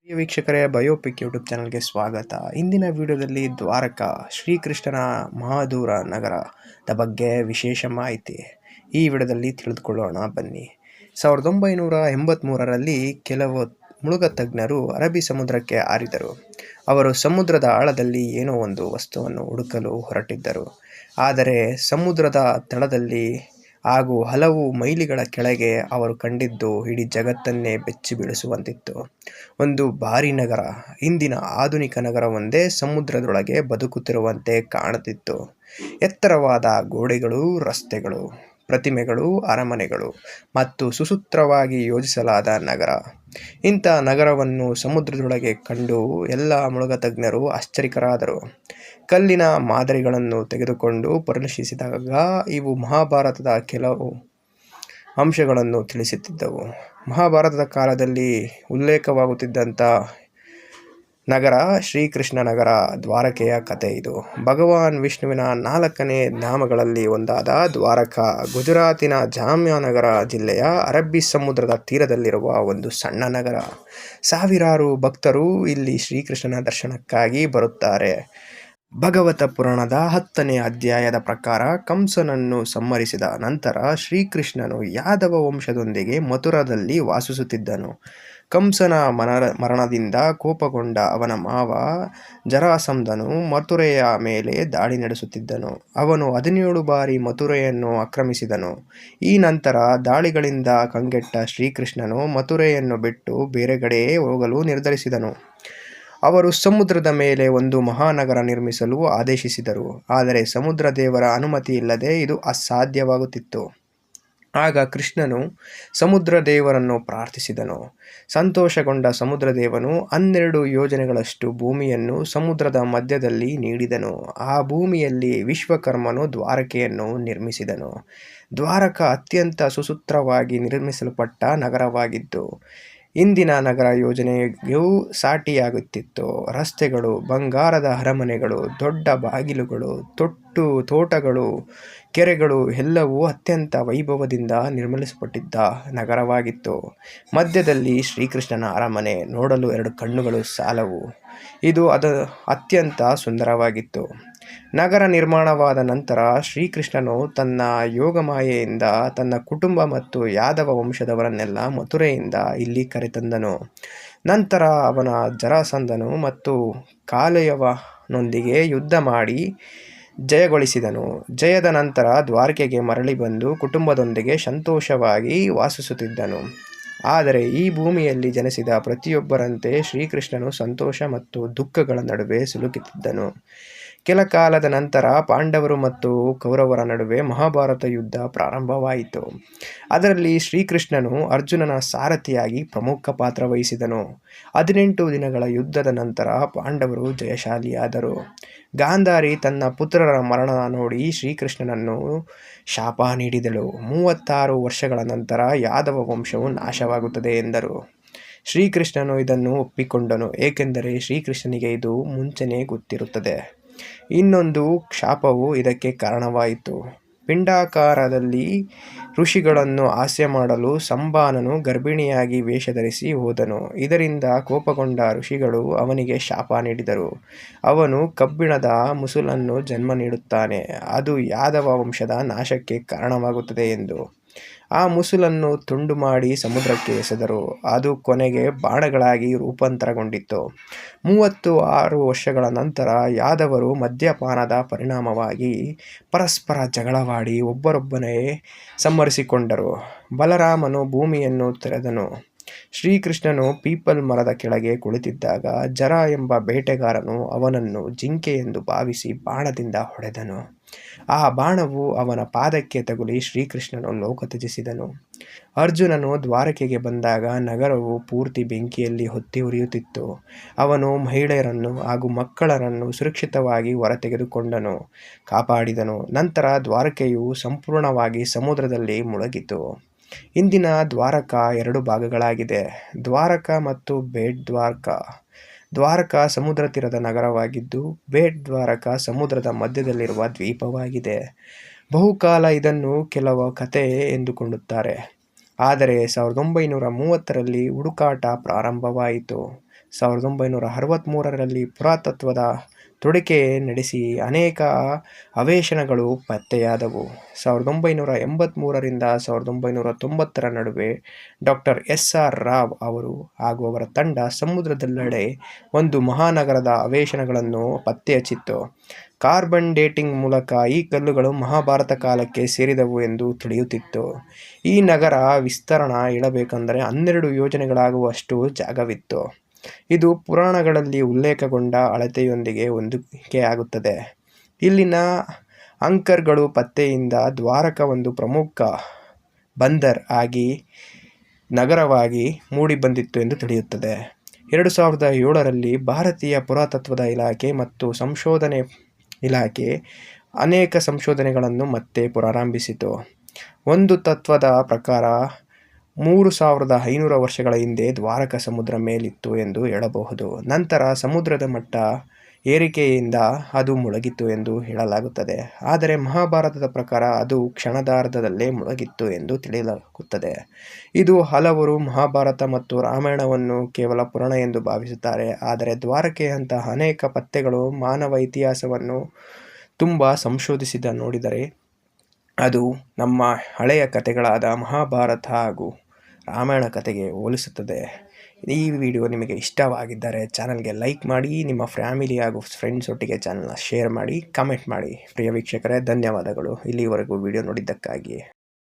ಪ್ರಿಯ ವೀಕ್ಷಕರೇ, biopic YouTube ಚಾನಲ್ಗೆ ಸ್ವಾಗತ. ಇಂದಿನ ವಿಡಿಯೋದಲ್ಲಿ ದ್ವಾರಕಾ ಶ್ರೀಕೃಷ್ಣನ ಮಹಾದೂರ ನಗರದ ಬಗ್ಗೆ ವಿಶೇಷ ಮಾಹಿತಿ ಈ ವಿಡಿಯೋದಲ್ಲಿ ತಿಳಿದುಕೊಳ್ಳೋಣ ಬನ್ನಿ. 1983ರಲ್ಲಿ ಕೆಲವು ಮುಳುಗ ತಜ್ಞರು ಅರಬ್ಬಿ ಸಮುದ್ರಕ್ಕೆ ಹಾರಿದರು. ಅವರು ಸಮುದ್ರದ ಆಳದಲ್ಲಿ ಏನೋ ಒಂದು ವಸ್ತುವನ್ನು ಹುಡುಕಲು ಹೊರಟಿದ್ದರು. ಆದರೆ ಸಮುದ್ರದ ತಳದಲ್ಲಿ ಹಾಗೂ ಹಲವು ಮೈಲಿಗಳ ಕೆಳಗೆ ಅವರು ಕಂಡಿದ್ದು ಇಡೀ ಜಗತ್ತನ್ನೇ ಬೆಚ್ಚಿ ಬೀಳಿಸುವಂತಿತ್ತು. ಒಂದು ಭಾರೀ ನಗರ, ಇಂದಿನ ಆಧುನಿಕ ನಗರವೊಂದೇ ಸಮುದ್ರದೊಳಗೆ ಬದುಕುತ್ತಿರುವಂತೆ ಕಾಣುತ್ತಿತ್ತು. ಎತ್ತರವಾದ ಗೋಡೆಗಳು, ರಸ್ತೆಗಳು, ಪ್ರತಿಮೆಗಳು, ಅರಮನೆಗಳು ಮತ್ತು ಸುಸೂತ್ರವಾಗಿ ಯೋಜಿಸಲಾದ ನಗರ. ಇಂಥ ನಗರವನ್ನು ಸಮುದ್ರದೊಳಗೆ ಕಂಡು ಎಲ್ಲ ಮುಳುಗತಜ್ಞರು ಆಶ್ಚರ್ಯಕರಾದರು. ಕಲ್ಲಿನ ಮಾದರಿಗಳನ್ನು ತೆಗೆದುಕೊಂಡು ಪರಿಶೀಲಿಸಿದಾಗ ಇವು ಮಹಾಭಾರತದ ಕೆಲವು ಅಂಶಗಳನ್ನು ತಿಳಿಸುತ್ತಿದ್ದವು. ಮಹಾಭಾರತದ ಕಾಲದಲ್ಲಿ ಉಲ್ಲೇಖವಾಗುತ್ತಿದ್ದಂಥ ನಗರ ಶ್ರೀಕೃಷ್ಣ ನಗರ, ದ್ವಾರಕೆಯ ಕಥೆ ಇದು. ಭಗವಾನ್ ವಿಷ್ಣುವಿನ 4ನೇ ಧಾಮಗಳಲ್ಲಿ ಒಂದಾದ ದ್ವಾರಕಾ ಗುಜರಾತಿನ ಜಾಮ್ನಗರ ಜಿಲ್ಲೆಯ ಅರಬ್ಬಿ ಸಮುದ್ರದ ತೀರದಲ್ಲಿರುವ ಒಂದು ಸಣ್ಣ ನಗರ. ಸಾವಿರಾರು ಭಕ್ತರು ಇಲ್ಲಿ ಶ್ರೀಕೃಷ್ಣನ ದರ್ಶನಕ್ಕಾಗಿ ಬರುತ್ತಾರೆ. ಭಾಗವತ ಪುರಾಣದ 10ನೇ ಅಧ್ಯಾಯದ ಪ್ರಕಾರ ಕಂಸನನ್ನು ಸಂಹರಿಸಿದ ನಂತರ ಶ್ರೀಕೃಷ್ಣನು ಯಾದವ ವಂಶದೊಂದಿಗೆ ಮಥುರಾದಲ್ಲಿ ವಾಸಿಸುತ್ತಿದ್ದನು. ಕಂಸನ ಮರಣದಿಂದ ಕೋಪಗೊಂಡ ಅವನ ಮಾವ ಜರಾಸಂಧನು ಮಥುರೆಯ ಮೇಲೆ ದಾಳಿ ನಡೆಸುತ್ತಿದ್ದನು. ಅವನು 17 ಬಾರಿ ಮಥುರೆಯನ್ನು ಆಕ್ರಮಿಸಿದನು. ಈ ನಂತರ ದಾಳಿಗಳಿಂದ ಕಂಗೆಟ್ಟ ಶ್ರೀಕೃಷ್ಣನು ಮಥುರೆಯನ್ನು ಬಿಟ್ಟು ಬೇರೆಡೆಗೆ ಹೋಗಲು ನಿರ್ಧರಿಸಿದನು. ಅವರು ಸಮುದ್ರದ ಮೇಲೆ ಒಂದು ಮಹಾನಗರ ನಿರ್ಮಿಸಲು ಆದೇಶಿಸಿದರು. ಆದರೆ ಸಮುದ್ರ ದೇವರ ಅನುಮತಿ ಇಲ್ಲದೆ ಇದು ಅಸಾಧ್ಯವಾಗುತ್ತಿತ್ತು. ಆಗ ಕೃಷ್ಣನು ಸಮುದ್ರ ದೇವರನ್ನು ಪ್ರಾರ್ಥಿಸಿದನು. ಸಂತೋಷಗೊಂಡ ಸಮುದ್ರ ದೇವನು 12 ಯೋಜನೆಗಳಷ್ಟು ಭೂಮಿಯನ್ನು ಸಮುದ್ರದ ಮಧ್ಯದಲ್ಲಿ ನೀಡಿದನು. ಆ ಭೂಮಿಯಲ್ಲಿ ವಿಶ್ವಕರ್ಮನು ದ್ವಾರಕೆಯನ್ನು ನಿರ್ಮಿಸಿದನು. ದ್ವಾರಕಾ ಅತ್ಯಂತ ಸುಸೂತ್ರವಾಗಿ ನಿರ್ಮಿಸಲ್ಪಟ್ಟ ನಗರವಾಗಿದ್ದು ಇಂದಿನ ನಗರ ಯೋಜನೆಗೂ ಸಾಟಿಯಾಗುತ್ತಿತ್ತು. ರಸ್ತೆಗಳು, ಬಂಗಾರದ ಅರಮನೆಗಳು, ದೊಡ್ಡ ಬಾಗಿಲುಗಳು, ತೋಟಗಳು, ಕೆರೆಗಳು ಎಲ್ಲವೂ ಅತ್ಯಂತ ವೈಭವದಿಂದ ನಿರ್ಮಿಸಲ್ಪಟ್ಟಿದ್ದ ನಗರವಾಗಿತ್ತು. ಮಧ್ಯದಲ್ಲಿ ಶ್ರೀಕೃಷ್ಣನ ಅರಮನೆ, ನೋಡಲು 2 ಕಣ್ಣುಗಳು ಸಾಲವು. ಇದು ಅತ್ಯಂತ ಸುಂದರವಾಗಿತ್ತು. ನಗರ ನಿರ್ಮಾಣವಾದ ನಂತರ ಶ್ರೀಕೃಷ್ಣನು ತನ್ನ ಯೋಗಮಾಯೆಯಿಂದ ತನ್ನ ಕುಟುಂಬ ಮತ್ತು ಯಾದವ ವಂಶದವರನ್ನೆಲ್ಲ ಮಥುರೆಯಿಂದ ಇಲ್ಲಿ ಕರೆತಂದನು. ನಂತರ ಅವನ ಜರಾಸಂಧನು ಮತ್ತು ಕಾಲಯವನೊಂದಿಗೆ ಯುದ್ಧ ಮಾಡಿ ಜಯಗೊಳಿಸಿದನು. ಜಯದ ನಂತರ ದ್ವಾರಕೆಗೆ ಮರಳಿ ಬಂದು ಕುಟುಂಬದೊಂದಿಗೆ ಸಂತೋಷವಾಗಿ ವಾಸಿಸುತ್ತಿದ್ದನು. ಆದರೆ ಈ ಭೂಮಿಯಲ್ಲಿ ಜನಿಸಿದ ಪ್ರತಿಯೊಬ್ಬರಂತೆ ಶ್ರೀಕೃಷ್ಣನು ಸಂತೋಷ ಮತ್ತು ದುಃಖಗಳ ನಡುವೆ ಸಿಲುಕಿದ್ದನು. ಕೆಲ ಕಾಲದ ನಂತರ ಪಾಂಡವರು ಮತ್ತು ಕೌರವರ ನಡುವೆ ಮಹಾಭಾರತ ಯುದ್ಧ ಪ್ರಾರಂಭವಾಯಿತು. ಅದರಲ್ಲಿ ಶ್ರೀಕೃಷ್ಣನು ಅರ್ಜುನನ ಸಾರಥಿಯಾಗಿ ಪ್ರಮುಖ ಪಾತ್ರ ವಹಿಸಿದನು. 18 ದಿನಗಳ ಯುದ್ಧದ ನಂತರ ಪಾಂಡವರು ಜಯಶಾಲಿಯಾದರು. ಗಾಂಧಾರಿ ತನ್ನ ಪುತ್ರರ ಮರಣ ನೋಡಿ ಶ್ರೀಕೃಷ್ಣನನ್ನು ಶಾಪ ನೀಡಿದಳು. 36 ವರ್ಷಗಳ ನಂತರ ಯಾದವ ವಂಶವು ನಾಶವಾಗುತ್ತದೆ ಎಂದರು. ಶ್ರೀಕೃಷ್ಣನು ಇದನ್ನು ಒಪ್ಪಿಕೊಂಡನು, ಏಕೆಂದರೆ ಶ್ರೀಕೃಷ್ಣನಿಗೆ ಇದು ಮುಂಚೆನೇ ಗೊತ್ತಿರುತ್ತದೆ. ಇನ್ನೊಂದು ಶಾಪವು ಇದಕ್ಕೆ ಕಾರಣವಾಯಿತು. ಪಿಂಡಾಕಾರದಲ್ಲಿ ಋಷಿಗಳನ್ನು ಹಾಸ್ಯ ಮಾಡಲು ಸಂಬಾನನು ಗರ್ಭಿಣಿಯಾಗಿ ವೇಷಧರಿಸಿ ಹೋದನು. ಇದರಿಂದ ಕೋಪಗೊಂಡ ಋಷಿಗಳು ಅವನಿಗೆ ಶಾಪ ನೀಡಿದರು. ಅವನು ಕಬ್ಬಿಣದ ಮುಸುಲನ್ನು ಜನ್ಮ ನೀಡುತ್ತಾನೆ, ಅದು ಯಾದವ ವಂಶದ ನಾಶಕ್ಕೆ ಕಾರಣವಾಗುತ್ತದೆ ಎಂದು. ಆ ಮುಸುಲನ್ನು ತುಂಡು ಮಾಡಿ ಸಮುದ್ರಕ್ಕೆ ಎಸೆದರು. ಅದು ಕೊನೆಗೆ ಬಾಣಗಳಾಗಿ ರೂಪಾಂತರಗೊಂಡಿತು. 36 ವರ್ಷಗಳ ನಂತರ ಯಾದವರು ಮದ್ಯಪಾನದ ಪರಿಣಾಮವಾಗಿ ಪರಸ್ಪರ ಜಗಳವಾಡಿ ಒಬ್ಬರೊಬ್ಬನೇ ಸಂಹರಿಸಿಕೊಂಡರು. ಬಲರಾಮನು ಭೂಮಿಯನ್ನು ತೆರೆದನು. ಶ್ರೀಕೃಷ್ಣನು ಪೀಪಲ್ ಮರದ ಕೆಳಗೆ ಕುಳಿತಿದ್ದಾಗ ಜರ ಎಂಬ ಬೇಟೆಗಾರನು ಅವನನ್ನು ಜಿಂಕೆ ಎಂದು ಭಾವಿಸಿ ಬಾಣದಿಂದ ಹೊಡೆದನು. ಆ ಬಾಣವು ಅವನ ಪಾದಕ್ಕೆ ತಗುಲಿ ಶ್ರೀಕೃಷ್ಣನು ಲೋಕ ತ್ಯಜಿಸಿದನು. ಅರ್ಜುನನು ದ್ವಾರಕೆಗೆ ಬಂದಾಗ ನಗರವು ಪೂರ್ತಿ ಬೆಂಕಿಯಲ್ಲಿ ಹೊತ್ತಿ ಉರಿಯುತ್ತಿತ್ತು. ಅವನು ಮಹಿಳೆಯರನ್ನು ಹಾಗೂ ಮಕ್ಕಳನ್ನು ಸುರಕ್ಷಿತವಾಗಿ ಹೊರತೆಗೆದುಕೊಂಡನು, ಕಾಪಾಡಿದನು. ನಂತರ ದ್ವಾರಕೆಯು ಸಂಪೂರ್ಣವಾಗಿ ಸಮುದ್ರದಲ್ಲಿ ಮುಳುಗಿತು. ಇಂದಿನ ದ್ವಾರಕಾ 2 ಭಾಗಗಳಾಗಿದೆ: ದ್ವಾರಕಾ ಮತ್ತು ಬೇಟ್ ದ್ವಾರಕಾ. ದ್ವಾರಕಾ ಸಮುದ್ರ ತೀರದ ನಗರವಾಗಿದ್ದು ಬೇಟ್ ದ್ವಾರಕಾ ಸಮುದ್ರದ ಮಧ್ಯದಲ್ಲಿರುವ ದ್ವೀಪವಾಗಿದೆ. ಬಹುಕಾಲ ಇದನ್ನು ಕೆಲವು ಕಥೆ ಎಂದುಕೊಳ್ಳುತ್ತಾರೆ. ಆದರೆ 1930ರಲ್ಲಿ ಹುಡುಕಾಟ ಪ್ರಾರಂಭವಾಯಿತು. 1963ರಲ್ಲಿ ಪುರಾತತ್ವದ ತೋಡಿಕೆ ನಡೆಸಿ ಅನೇಕ ಅವೇಶನಗಳು ಪತ್ತೆಯಾದವು. 1983ರಿಂದ 1990ರ ನಡುವೆ ಡಾಕ್ಟರ್ ಎಸ್.ಆರ್. ರಾವ್ ಅವರು ಹಾಗೂ ಅವರ ತಂಡ ಸಮುದ್ರದೆಲ್ಲೆಡೆ ಒಂದು ಮಹಾನಗರದ ಅವೇಶನಗಳನ್ನು ಪತ್ತೆಹಚ್ಚಿತು. ಕಾರ್ಬನ್ ಡೇಟಿಂಗ್ ಮೂಲಕ ಈ ಕಲ್ಲುಗಳು ಮಹಾಭಾರತ ಕಾಲಕ್ಕೆ ಸೇರಿದವು ಎಂದು ತಿಳಿಯುತ್ತಿತ್ತು. ಈ ನಗರ ವಿಸ್ತೀರ್ಣ ಹೇಳಬೇಕೆಂದರೆ 12 ಯೋಜನೆಗಳಾಗುವಷ್ಟು ಜಾಗವಿತ್ತು. ಇದು ಪುರಾಣಗಳಲ್ಲಿ ಉಲ್ಲೇಖಗೊಂಡ ಅಳತೆಯೊಂದಿಗೆ ಹೊಂದಿಕೆಯಾಗುತ್ತದೆ. ಇಲ್ಲಿನ ಅಂಕರ್ಗಳ ಪತ್ತೆಯಿಂದ ದ್ವಾರಕ ಒಂದು ಪ್ರಮುಖ ಬಂದರ್ ಆಗಿ ನಗರವಾಗಿ ಮೂಡಿಬಂದಿತು ಎಂದು ತಿಳಿಯುತ್ತದೆ. 2007ರಲ್ಲಿ ಭಾರತೀಯ ಪುರಾತತ್ವ ಇಲಾಖೆ ಮತ್ತು ಸಂಶೋಧನೆ ಇಲಾಖೆ ಅನೇಕ ಸಂಶೋಧನೆಗಳನ್ನು ಮತ್ತೆ ಪ್ರಾರಂಭಿಸಿತು. ಒಂದು ತತ್ವದ ಪ್ರಕಾರ 3500 ವರ್ಷಗಳ ಹಿಂದೆ ದ್ವಾರಕ ಸಮುದ್ರ ಮೇಲಿತ್ತು ಎಂದು ಹೇಳಬಹುದು. ನಂತರ ಸಮುದ್ರದ ಮಟ್ಟ ಏರಿಕೆಯಿಂದ ಅದು ಮುಳುಗಿತು ಎಂದು ಹೇಳಲಾಗುತ್ತದೆ. ಆದರೆ ಮಹಾಭಾರತದ ಪ್ರಕಾರ ಅದು ಕ್ಷಣಾರ್ಧದಲ್ಲೇ ಮುಳುಗಿತು ಎಂದು ತಿಳಿಯಲಾಗುತ್ತದೆ. ಇದು ಹಲವರು ಮಹಾಭಾರತ ಮತ್ತು ರಾಮಾಯಣವನ್ನು ಕೇವಲ ಪುರಾಣ ಎಂದು ಭಾವಿಸುತ್ತಾರೆ. ಆದರೆ ದ್ವಾರಕೆಯಂತಹ ಅನೇಕ ಪತ್ತೆಗಳು ಮಾನವ ಇತಿಹಾಸವನ್ನು ತುಂಬ ಸಂಶೋಧಿಸಿ ನೋಡಿದರೆ ಅದು ನಮ್ಮ ಹಳೆಯ ಕಥೆಗಳಾದ ಮಹಾಭಾರತ ಹಾಗೂ ರಾಮಾಯಣ ಕಥೆಗೆ ಹೋಲಿಸುತ್ತದೆ. ಈ ವಿಡಿಯೋ ನಿಮಗೆ ಇಷ್ಟವಾಗಿದ್ದರೆ ಚಾನಲ್ಗೆ ಲೈಕ್ ಮಾಡಿ, ನಿಮ್ಮ ಫ್ಯಾಮಿಲಿ ಹಾಗೂ ಫ್ರೆಂಡ್ಸ್ ಒಟ್ಟಿಗೆ ಚಾನಲ್ನ ಶೇರ್ ಮಾಡಿ, ಕಮೆಂಟ್ ಮಾಡಿ. ಪ್ರಿಯ ವೀಕ್ಷಕರೇ, ಧನ್ಯವಾದಗಳು ಇಲ್ಲಿವರೆಗೂ ವಿಡಿಯೋ ನೋಡಿದ್ದಕ್ಕಾಗಿ.